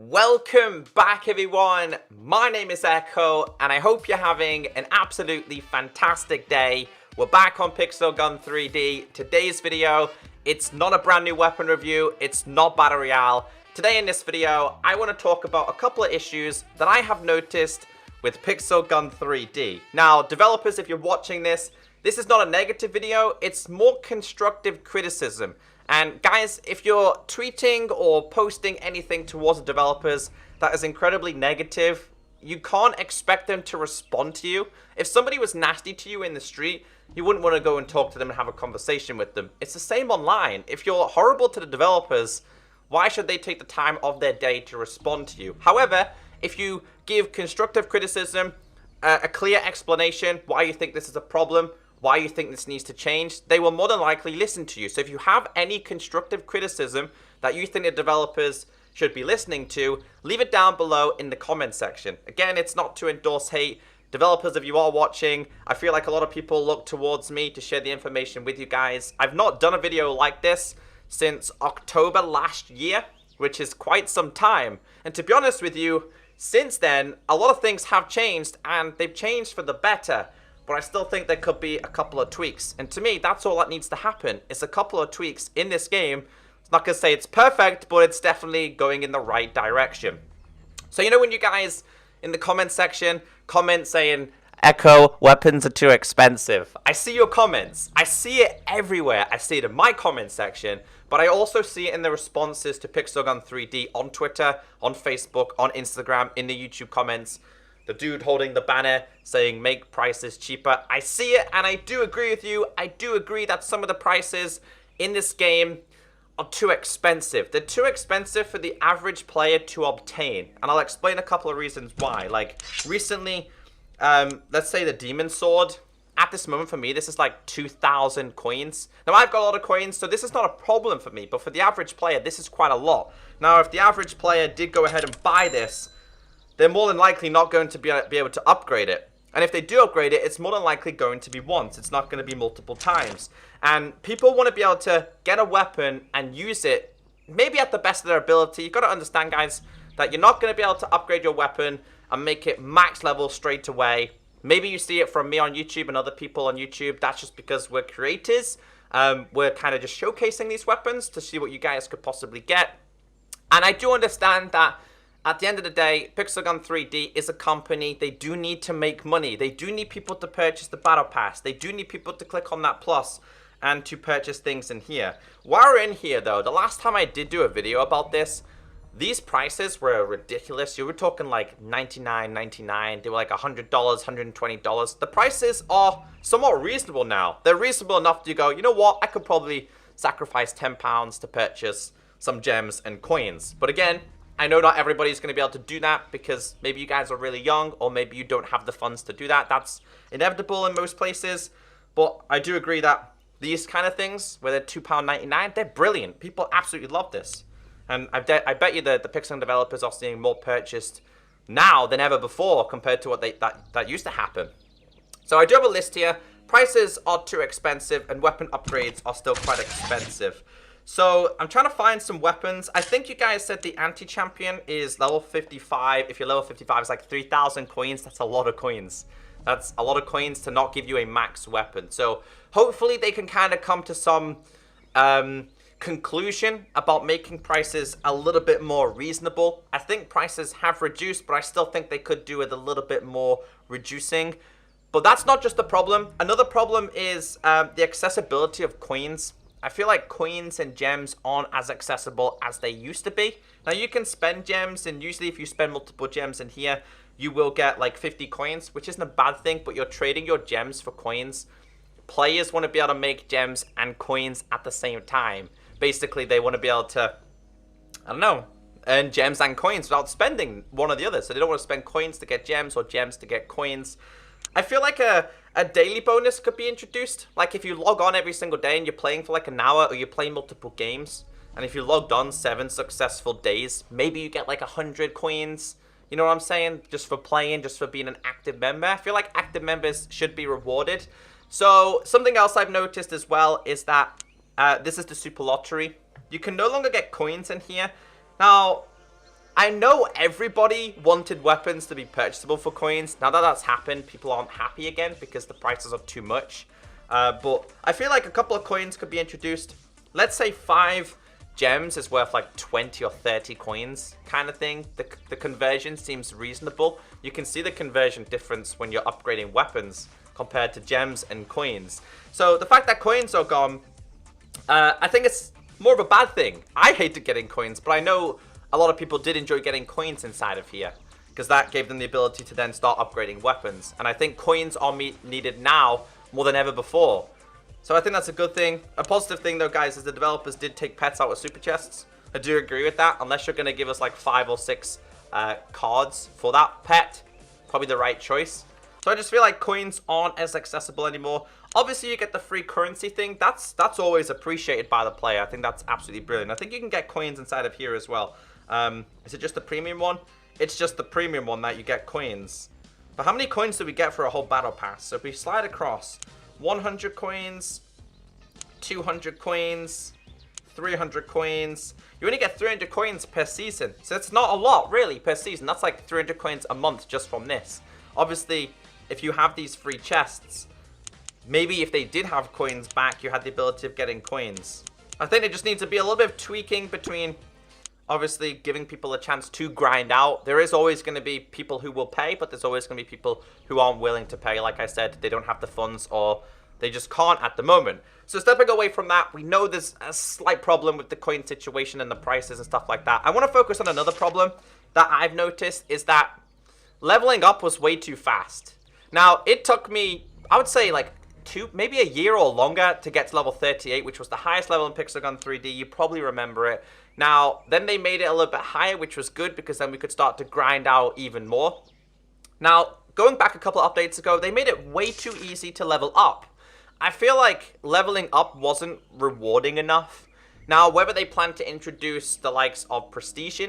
Welcome back everyone, my name is Echo and I hope you're having an absolutely fantastic day. We're back on Pixel Gun 3D. Today's video, it's not a brand new weapon review, it's not Battle Royale. Today in this video, I want to talk about a couple of issues that I have noticed with Pixel Gun 3D. Now, developers, if you're watching this is not a negative video, it's more constructive criticism. And guys, if you're tweeting or posting anything towards the developers that is incredibly negative, you can't expect them to respond to you. If somebody was nasty to you in the street, you wouldn't want to go and talk to them and have a conversation with them. It's the same online. If you're horrible to the developers, why should they take the time of their day to respond to you? However, if you give constructive criticism, a clear explanation why you think this is a problem, why you think this needs to change, they will more than likely listen to you. So if you have any constructive criticism that you think the developers should be listening to, leave it down below in the comment section. Again, it's not to endorse hate. Developers, if you are watching, I feel like a lot of people look towards me to share the information with you guys. I've not done a video like this since October last year, which is quite some time. And to be honest with you, since then, a lot of things have changed, and they've changed for the better. But I still think there could be a couple of tweaks. And to me, that's all that needs to happen. It's a couple of tweaks in this game. It's not going to say it's perfect, but it's definitely going in the right direction. So, you know, when you guys in the comment section comment saying, Echo, weapons are too expensive. I see your comments. I see it everywhere. I see it in my comment section. But I also see it in the responses to Pixel Gun 3D on Twitter, on Facebook, on Instagram, in the YouTube comments. The dude holding the banner saying make prices cheaper. I see it and I do agree with you. I do agree that some of the prices in this game are too expensive. They're too expensive for the average player to obtain. And I'll explain a couple of reasons why. Like recently, let's say the Demon Sword. At this moment for me, this is like 2,000 coins. Now I've got a lot of coins, so this is not a problem for me. But for the average player, this is quite a lot. Now if the average player did go ahead and buy this, they're more than likely not going to be able to upgrade it. And if they do upgrade it, it's more than likely going to be once. It's not going to be multiple times. And people want to be able to get a weapon and use it, maybe at the best of their ability. You've got to understand, guys, that you're not going to be able to upgrade your weapon and make it max level straight away. Maybe you see it from me on YouTube and other people on YouTube. That's just because we're creators. We're kind of just showcasing these weapons to see what you guys could possibly get. And I do understand that at the end of the day, Pixel Gun 3D is a company. They do need to make money. They do need people to purchase the Battle Pass. They do need people to click on that plus and to purchase things in here. While we're in here, though, the last time I did do a video about this, these prices were ridiculous. You were talking like $99.99. They were like $100, $120. The prices are somewhat reasonable now. They're reasonable enough to go, you know what? I could probably sacrifice £10 to purchase some gems and coins. But again, I know not everybody's going to be able to do that because maybe you guys are really young or maybe you don't have the funds to do that. That's inevitable in most places. But I do agree that these kind of things, where they're £2.99, they're brilliant. People absolutely love this. And I bet you the Pixel developers are seeing more purchased now than ever before compared to what that used to happen. So I do have a list here. Prices are too expensive and weapon upgrades are still quite expensive. So I'm trying to find some weapons. I think you guys said the anti-champion is level 55. If you're level 55, it's like 3,000 coins. That's a lot of coins. That's a lot of coins to not give you a max weapon. So hopefully they can kind of come to some conclusion about making prices a little bit more reasonable. I think prices have reduced, but I still think they could do with a little bit more reducing. But that's not just the problem. Another problem is the accessibility of coins. I feel like coins and gems aren't as accessible as they used to be. Now you can spend gems, and usually if you spend multiple gems in here, you will get like 50 coins, which isn't a bad thing, but you're trading your gems for coins. Players want to be able to make gems and coins at the same time. Basically, they want to be able to, I don't know, earn gems and coins without spending one or the other. So they don't want to spend coins to get gems or gems to get coins. I feel like a daily bonus could be introduced. Like if you log on every single day and you're playing for like an hour or you play multiple games, and if you logged on 7 successful days, maybe you get like 100 coins. You know what I'm saying? Just for playing, just for being an active member. I feel like active members should be rewarded. So something else I've noticed as well is that this is the Super Lottery. You can no longer get coins in here. Now, I know everybody wanted weapons to be purchasable for coins. Now that that's happened, people aren't happy again because the prices are too much. But I feel like a couple of coins could be introduced. Let's say 5 gems is worth like 20 or 30 coins kind of thing. The conversion seems reasonable. You can see the conversion difference when you're upgrading weapons compared to gems and coins. So the fact that coins are gone, I think it's more of a bad thing. I hated getting coins, but I know a lot of people did enjoy getting coins inside of here because that gave them the ability to then start upgrading weapons. And I think coins are needed now more than ever before. So I think that's a good thing. A positive thing though, guys, is the developers did take pets out of super chests. I do agree with that. Unless you're going to give us like 5 or 6 cards for that pet, probably the right choice. So I just feel like coins aren't as accessible anymore. Obviously, you get the free currency thing. That's always appreciated by the player. I think that's absolutely brilliant. I think you can get coins inside of here as well. Is it just the premium one? It's just the premium one that you get coins. But how many coins do we get for a whole battle pass? So if we slide across, 100 coins, 200 coins, 300 coins. You only get 300 coins per season. So it's not a lot, really, per season. That's like 300 coins a month just from this. Obviously, if you have these free chests, maybe if they did have coins back, you had the ability of getting coins. I think it just needs to be a little bit of tweaking between, obviously, giving people a chance to grind out. There is always going to be people who will pay, but there's always going to be people who aren't willing to pay. Like I said, they don't have the funds or they just can't at the moment. So stepping away from that, we know there's a slight problem with the coin situation and the prices and stuff like that. I want to focus on another problem that I've noticed is that leveling up was way too fast. Now, it took me, I would say like maybe a year or longer to get to level 38, which was the highest level in Pixel Gun 3D. You probably remember it. Now, then they made it a little bit higher, which was good because then we could start to grind out even more. Now, going back a couple of updates ago, they made it way too easy to level up. I feel like leveling up wasn't rewarding enough. Now, whether they plan to introduce the likes of prestige,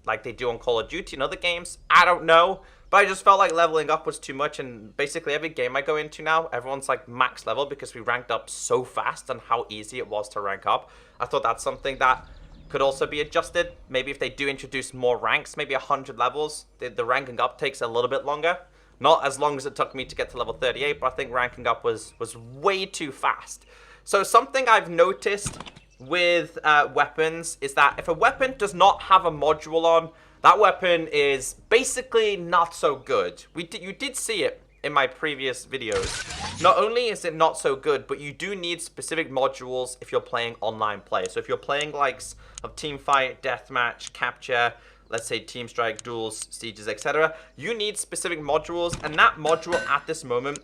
like they do on Call of Duty and other games, I don't know. But I just felt like leveling up was too much, and basically every game I go into now, everyone's like max level because we ranked up so fast and how easy it was to rank up. I thought that's something that could also be adjusted. Maybe if they do introduce more ranks, maybe 100 levels, the ranking up takes a little bit longer. Not as long as it took me to get to level 38, but I think ranking up was way too fast. So something I've noticed with weapons is that if a weapon does not have a module on, that weapon is basically not so good. You did see it in my previous videos. Not only is it not so good, but you do need specific modules if you're playing online play. So if you're playing likes of Teamfight, Deathmatch, Capture, let's say Team Strike, Duels, Sieges, etc. You need specific modules, and that module at this moment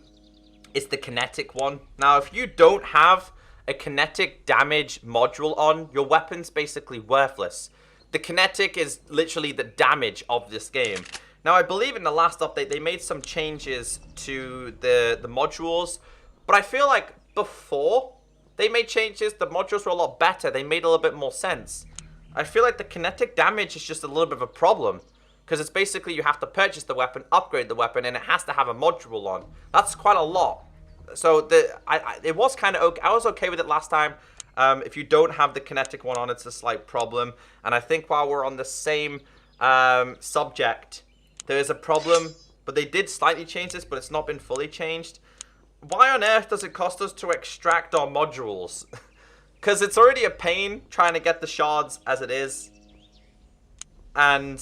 is the kinetic one. Now, if you don't have a kinetic damage module on, your weapon's basically worthless. The kinetic is literally the damage of this game. Now, I believe in the last update, they made some changes to the modules, but I feel like before they made changes, the modules were a lot better. They made a little bit more sense. I feel like the kinetic damage is just a little bit of a problem, because it's basically you have to purchase the weapon, upgrade the weapon, and it has to have a module on. That's quite a lot. So it was kind of okay. I was okay with it last time. If you don't have the kinetic one on, it's a slight problem. And I think while we're on the same subject, there is a problem, but they did slightly change this, but it's not been fully changed. Why on earth does it cost us to extract our modules? Because it's already a pain trying to get the shards as it is. And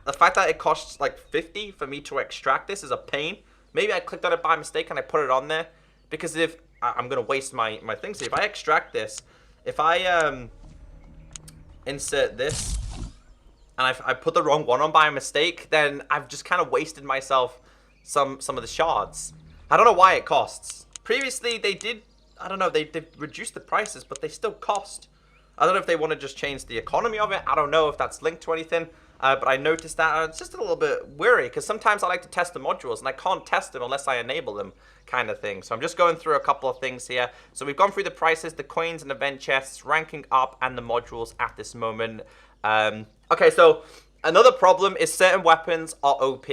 the fact that it costs like 50 for me to extract this is a pain. Maybe I clicked on it by mistake and I put it on there. Because if I'm going to waste my things. So if I extract this, if I insert this, and I put the wrong one on by mistake, then I've just kind of wasted myself some of the shards. I don't know why it costs. Previously, they did, I don't know, they've reduced the prices, but they still cost. I don't know if they want to just change the economy of it. I don't know if that's linked to anything. But I noticed that it's just a little bit weary, because sometimes I like to test the modules, and I can't test them unless I enable them, kind of thing. So I'm just going through a couple of things here. So we've gone through the prices, the coins and event chests, ranking up, and the modules at this moment. Okay, so another problem is certain weapons are OP.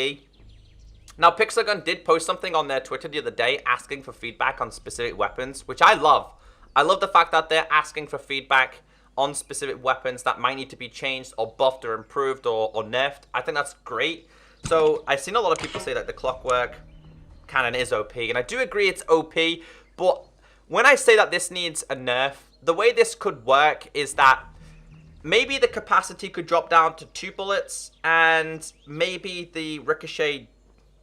Now, Pixelgun did post something on their Twitter the other day asking for feedback on specific weapons, which I love. I love the fact that they're asking for feedback on specific weapons that might need to be changed or buffed or improved or nerfed, I think that's great. So I've seen a lot of people say that the clockwork cannon is OP, and I do agree it's OP, but when I say that this needs a nerf, the way this could work is that maybe the capacity could drop down to 2 bullets, and maybe the ricochet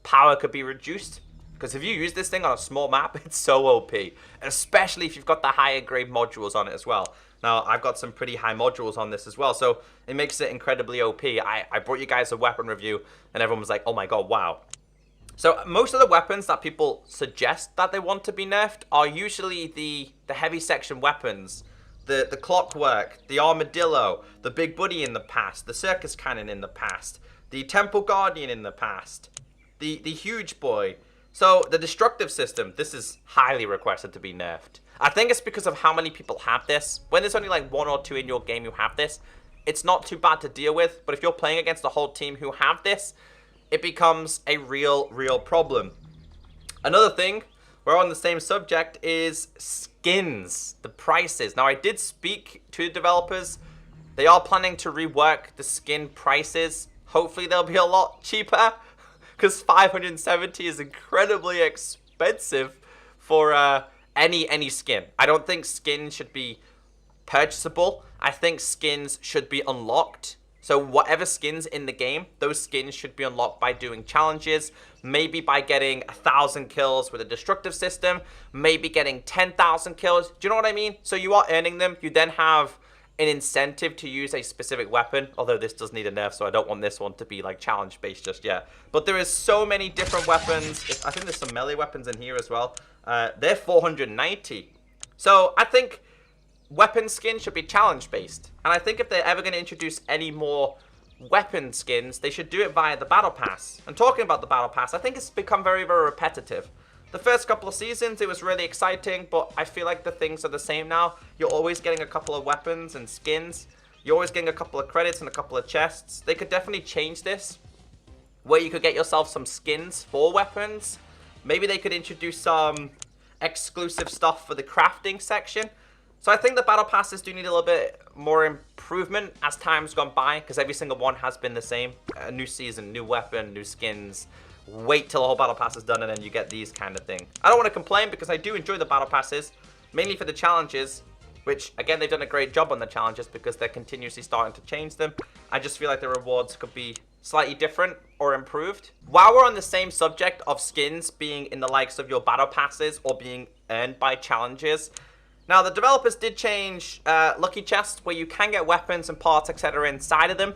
power could be reduced. Because if you use this thing on a small map, it's so OP. Especially if you've got the higher grade modules on it as well. Now, I've got some pretty high modules on this as well, so it makes it incredibly OP. I brought you guys a weapon review, and everyone was like, oh my god, wow. So most of the weapons that people suggest that they want to be nerfed are usually the heavy section weapons. The clockwork, the armadillo, the big buddy in the past, the circus cannon in the past, the temple guardian in the past, the huge boy. So the destructive system, this is highly requested to be nerfed. I think it's because of how many people have this. When there's only like 1 or 2 in your game who have this, it's not too bad to deal with. But if you're playing against a whole team who have this, it becomes a real problem. Another thing, we're on the same subject, is skins, the prices. Now, I did speak to the developers. They are planning to rework the skin prices. Hopefully, they'll be a lot cheaper, because 570 is incredibly expensive for any skin. I don't think skins should be purchasable. I think skins should be unlocked. So whatever skins in the game, those skins should be unlocked by doing challenges, maybe by getting 1,000 kills with a destructive system, maybe getting 10,000 kills. Do you know what I mean? So you are earning them. You then have an incentive to use a specific weapon, although this does need a nerf, so I don't want this one to be like challenge based just yet. But there is so many different weapons. I think there's some melee weapons in here as well. They're 490. So I think weapon skin should be challenge based, and I think if they're ever going to introduce any more weapon skins, they should do it via the battle pass. And talking about the battle pass, I think it's become very repetitive. The first couple of seasons, it was really exciting, but I feel like the things are the same now. You're always getting a couple of weapons and skins. You're always getting a couple of credits and a couple of chests. They could definitely change this, where you could get yourself some skins for weapons. Maybe they could introduce some exclusive stuff for the crafting section. So I think the battle passes do need a little bit more improvement as time's gone by, because every single one has been the same. A new season, new weapon, new skins. Wait till the whole battle pass is done and then you get these kind of thing. I don't want to complain because I do enjoy the battle passes, mainly for the challenges, which again they've done a great job on the challenges because they're continuously starting to change them. I just feel like the rewards could be slightly different or improved. While we're on the same subject of skins being in the likes of your battle passes or being earned by challenges, now the developers did change lucky chests where you can get weapons and parts etc inside of them,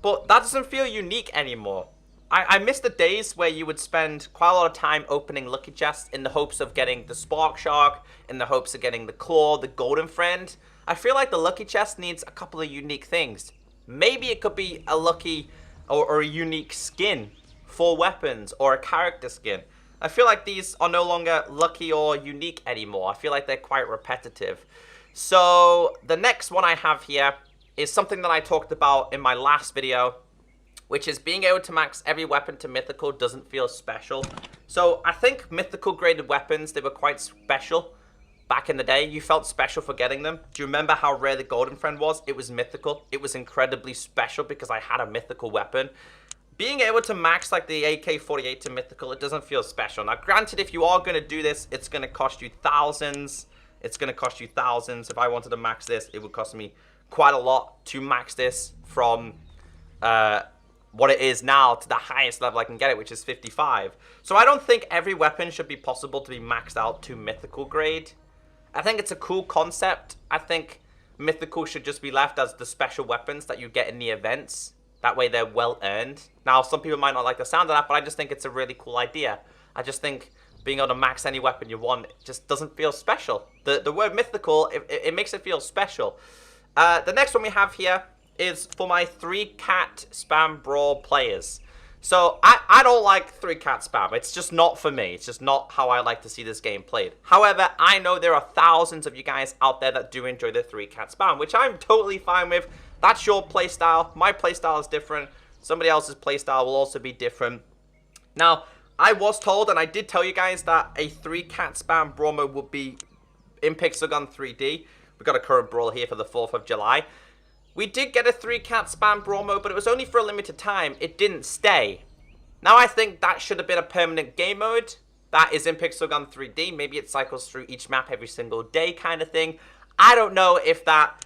but that doesn't feel unique anymore. I miss the days where you would spend quite a lot of time opening lucky chests in the hopes of getting the Spark Shark, in the hopes of getting the Claw, the Golden Friend. I feel like the lucky chest needs a couple of unique things. Maybe it could be a lucky or a unique skin for weapons or a character skin. I feel like these are no longer lucky or unique anymore. I feel like they're quite repetitive. So the next one I have here is something that I talked about in my last video, which is being able to max every weapon to Mythical doesn't feel special. So I think Mythical graded weapons, they were quite special back in the day. You felt special for getting them. Do you remember how rare the Golden Friend was? It was Mythical. It was incredibly special because I had a Mythical weapon. Being able to max like the AK-48 to Mythical, it doesn't feel special. Now granted, if you are going to do this, it's going to cost you thousands. It's going to cost you thousands. If I wanted to max this, it would cost me quite a lot to max this from what it is now to the highest level I can get it, which is 55. So I don't think every weapon should be possible to be maxed out to Mythical grade. I think it's a cool concept. I think Mythical should just be left as the special weapons that you get in the events. That way they're well earned. Now, some people might not like the sound of that, but I just think it's a really cool idea. I just think being able to max any weapon you want just doesn't feel special. The word Mythical, it makes it feel special. The next one we have here is for my 3-cat spam brawl players. So I don't like 3-cat spam. It's just not for me. It's just not how I like to see this game played. However, I know there are thousands of you guys out there that do enjoy the 3-cat spam, which I'm totally fine with. That's your playstyle. My playstyle is different. Somebody else's playstyle will also be different. Now, I was told, and I did tell you guys, that a 3-cat spam brawl mode would be in Pixel Gun 3D. We got a current brawl here for the 4th of July. We did get a 3-cat spam brawl mode, but it was only for a limited time. It didn't stay. Now I think that should have been a permanent game mode. That is in Pixel Gun 3D. Maybe it cycles through each map every single day kind of thing. I don't know if that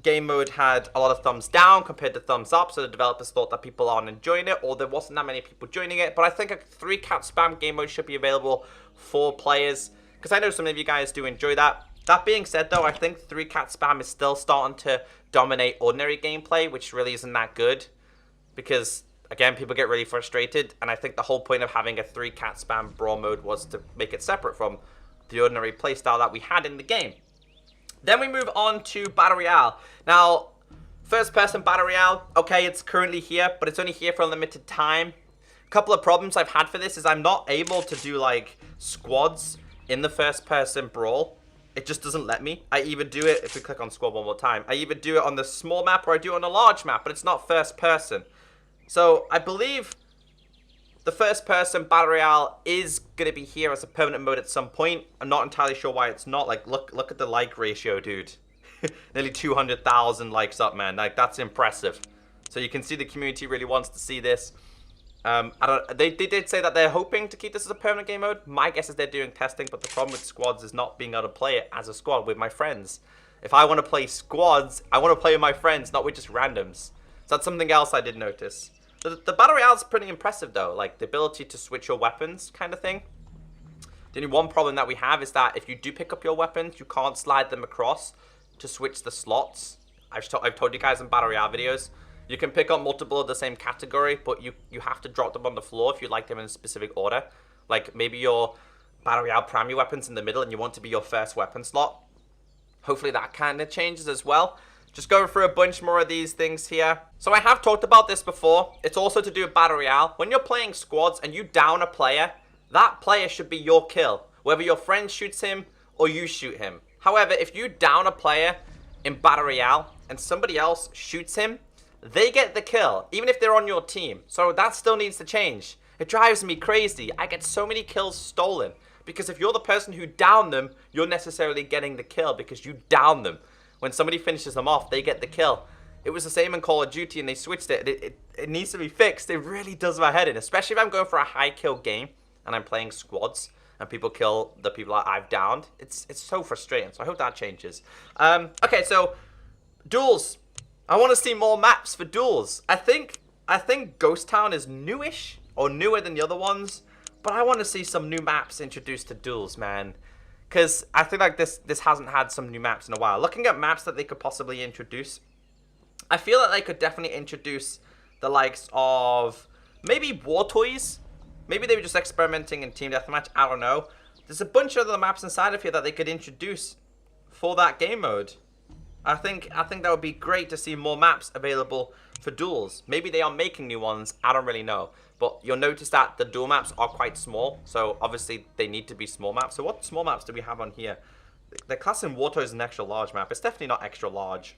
game mode had a lot of thumbs down compared to thumbs up, so the developers thought that people aren't enjoying it, or there wasn't that many people joining it. But I think a 3-cat spam game mode should be available for players, because I know some of you guys do enjoy that. That being said, though, I think 3-cat spam is still starting to dominate ordinary gameplay, which really isn't that good, because again, people get really frustrated, and I think the whole point of having a 3-cat spam brawl mode was to make it separate from the ordinary playstyle that we had in the game. Then we move on to Battle Royale. Now, first person Battle Royale, okay, it's currently here, but it's only here for a limited time. A couple of problems I've had for this is I'm not able to do, like, squads in the first person brawl. It just doesn't let me. I either do it, if we click on squad one more time, I either do it on the small map or I do it on a large map, but it's not first person. So, I believe the first person Battle Royale is going to be here as a permanent mode at some point. I'm not entirely sure why it's not. Like, look at the like ratio, dude. Nearly 200,000 likes up, man. Like, that's impressive. So you can see the community really wants to see this. They did say that they're hoping to keep this as a permanent game mode. My guess is they're doing testing, but the problem with squads is not being able to play it as a squad with my friends. If I want to play squads, I want to play with my friends, not with just randoms. So that's something else I did notice. The Battle Royale is pretty impressive, though. Like, the ability to switch your weapons kind of thing. The only one problem that we have is that if you do pick up your weapons, you can't slide them across to switch the slots. I've told you guys in Battle Royale videos, you can pick up multiple of the same category, but you have to drop them on the floor if you like them in a specific order. Like, maybe your Battle Royale primary weapon's in the middle and you want to be your first weapon slot. Hopefully that kind of changes as well. Just going through a bunch more of these things here. So I have talked about this before. It's also to do with Battle Royale. When you're playing squads and you down a player, that player should be your kill. Whether your friend shoots him or you shoot him. However, if you down a player in Battle Royale and somebody else shoots him, they get the kill, even if they're on your team. So that still needs to change. It drives me crazy. I get so many kills stolen. Because if you're the person who downed them, you're necessarily getting the kill because you downed them. When somebody finishes them off, they get the kill. It was the same in Call of Duty and they switched it. It needs to be fixed. It really does my head in. Especially if I'm going for a high kill game and I'm playing squads and people kill the people that I've downed. It's so frustrating. So I hope that changes. Okay, so Duels. I want to see more maps for Duels. I think Ghost Town is newish or newer than the other ones. But I want to see some new maps introduced to Duels, man. Because I feel like this hasn't had some new maps in a while. Looking at maps that they could possibly introduce, I feel that they could definitely introduce the likes of maybe War Toys. Maybe they were just experimenting in Team Deathmatch. I don't know. There's a bunch of other maps inside of here that they could introduce for that game mode. I think that would be great to see more maps available for Duels. Maybe they are making new ones. I don't really know. But you'll notice that the duel maps are quite small. So obviously they need to be small maps. So what small maps do we have on here? The class in War Toys is an extra large map. It's definitely not extra large.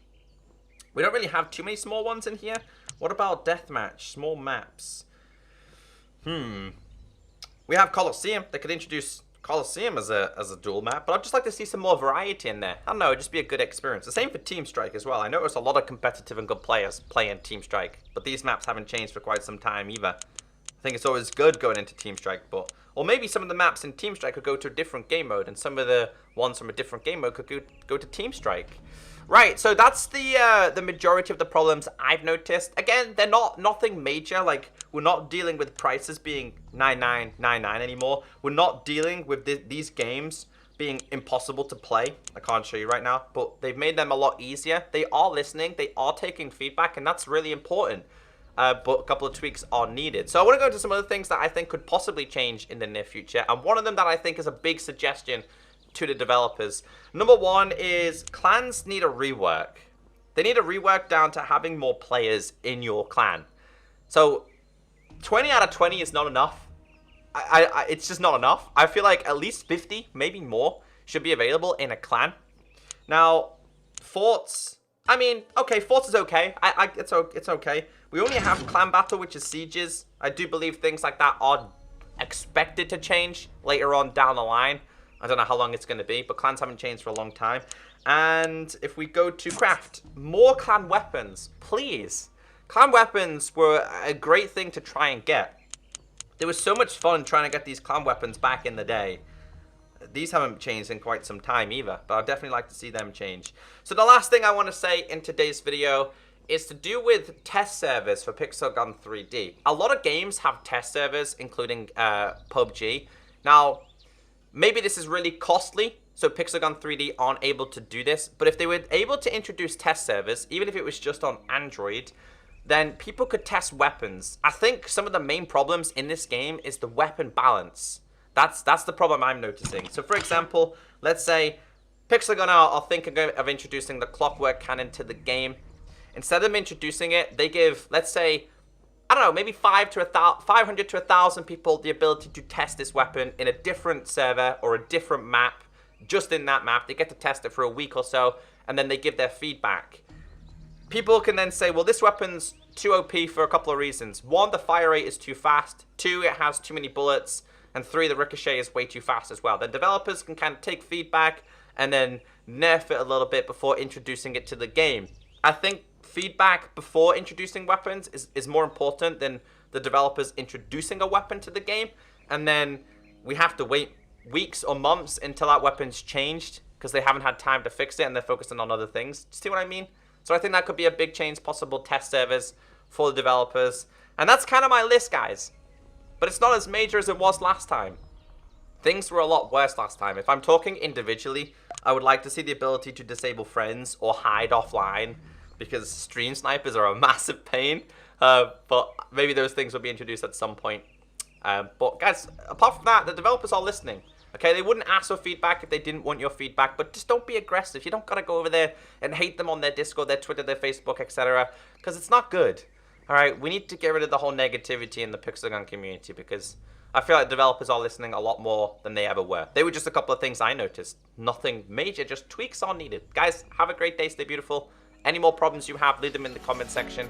We don't really have too many small ones in here. What about Deathmatch? Small maps. We have Colosseum. They could introduce Colosseum as a duel map, but I'd just like to see some more variety in there. I don't know, it'd just be a good experience. The same for Team Strike as well. I noticed a lot of competitive and good players playing Team Strike, but these maps haven't changed for quite some time either. I think it's always good going into Team Strike, or maybe some of the maps in Team Strike could go to a different game mode, and some of the ones from a different game mode could go to Team Strike. Right, so that's the majority of the problems I've noticed. Again, they're nothing major. Like, we're not dealing with prices being $99.99 anymore. We're not dealing with these games being impossible to play. I can't show you right now, but they've made them a lot easier. They are listening, they are taking feedback, and that's really important. But a couple of tweaks are needed. So I want to go into some other things that I think could possibly change in the near future. And one of them that I think is a big suggestion to the developers. Number one is clans need a rework. They need a rework down to having more players in your clan. So 20 out of 20 is not enough. It's just not enough. I feel like at least 50, maybe more, should be available in a clan. Now, forts. I mean, okay, forts is okay. It's okay. We only have clan battle, which is sieges. I do believe things like that are expected to change later on down the line. I don't know how long it's going to be, but clans haven't changed for a long time. And if we go to craft, more clan weapons, please. Clan weapons were a great thing to try and get. There was so much fun trying to get these clan weapons back in the day. These haven't changed in quite some time either, but I'd definitely like to see them change. So the last thing I want to say in today's video is to do with test servers for Pixel Gun 3D. A lot of games have test servers, including PUBG. Now, maybe this is really costly, so Pixel Gun 3D aren't able to do this, but if they were able to introduce test servers, even if it was just on Android, then people could test weapons. I think some of the main problems in this game is the weapon balance. That's the problem I'm noticing. So for example, let's say Pixel Gun are thinking of introducing the clockwork cannon to the game. Instead of them introducing it, they give, let's say, I don't know, maybe 500 to 1,000 people the ability to test this weapon in a different server or a different map. Just in that map, they get to test it for a week or so, and then they give their feedback. People can then say, well, this weapon's too OP for a couple of reasons. 1, the fire rate is too fast. 2, it has too many bullets. And 3, the ricochet is way too fast as well. Then developers can kind of take feedback and then nerf it a little bit before introducing it to the game. I think feedback before introducing weapons is more important than the developers introducing a weapon to the game. And then we have to wait weeks or months until that weapon's changed because they haven't had time to fix it and they're focusing on other things. See what I mean? So I think that could be a big change, possible test servers for the developers. And that's kind of my list, guys. But it's not as major as it was last time. Things were a lot worse last time. If I'm talking individually, I would like to see the ability to disable friends or hide offline because stream snipers are a massive pain. But maybe those things will be introduced at some point. But guys, apart from that, the developers are listening. Okay, they wouldn't ask for feedback if they didn't want your feedback, but just don't be aggressive. You don't gotta go over there and hate them on their Discord, their Twitter, their Facebook, etc. Because it's not good. Alright, we need to get rid of the whole negativity in the Pixel Gun community because I feel like developers are listening a lot more than they ever were. They were just a couple of things I noticed. Nothing major, just tweaks are needed. Guys, have a great day, stay beautiful. Any more problems you have, leave them in the comment section.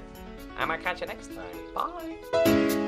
And I'll catch you next time. Bye.